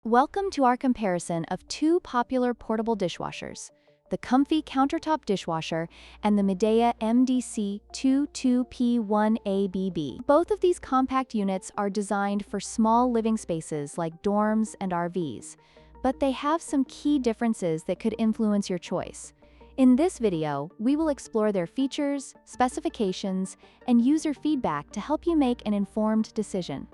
Welcome to our comparison of two popular portable dishwashers, the COMFEE countertop dishwasher and the Midea MDC22P1ABB. Both of these compact units are designed for small living spaces like dorms and RVs, but they have some key differences that could influence your choice. In this video, we will explore their features, specifications, and user feedback to help you make an informed decision.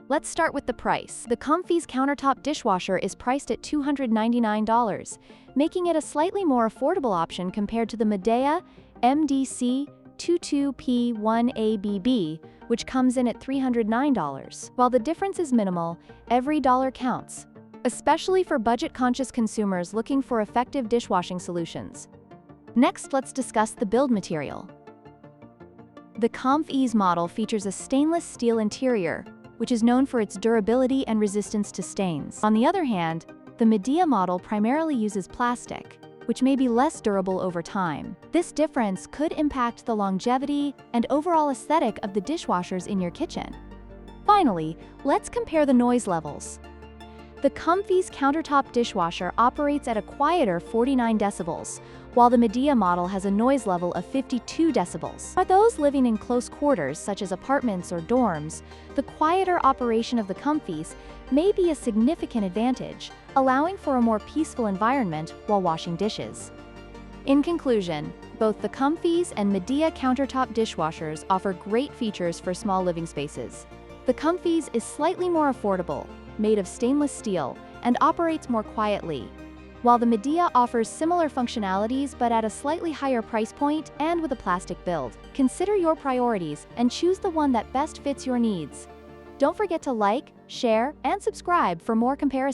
Let's start with the price. The COMFEE's countertop dishwasher is priced at $299, making it a slightly more affordable option compared to the Midea MDC22P1ABB, which comes in at $309. While the difference is minimal, every dollar counts, especially for budget-conscious consumers looking for effective dishwashing solutions. Next, let's discuss the build material. The COMFEE's model features a stainless steel interior, which is known for its durability and resistance to stains. On the other hand, the Midea model primarily uses plastic, which may be less durable over time. This difference could impact the longevity and overall aesthetic of the dishwashers in your kitchen. Finally, let's compare the noise levels. The COMFEE's countertop dishwasher operates at a quieter 49 decibels, while the Midea model has a noise level of 52 decibels. For those living in close quarters, such as apartments or dorms, the quieter operation of the COMFEE's may be a significant advantage, allowing for a more peaceful environment while washing dishes. In conclusion, both the COMFEE's and Midea countertop dishwashers offer great features for small living spaces. The COMFEE's is slightly more affordable, made of stainless steel, and operates more quietly, while the Midea offers similar functionalities but at a slightly higher price point and with a plastic build. Consider your priorities and choose the one that best fits your needs. Don't forget to like, share, and subscribe for more comparisons.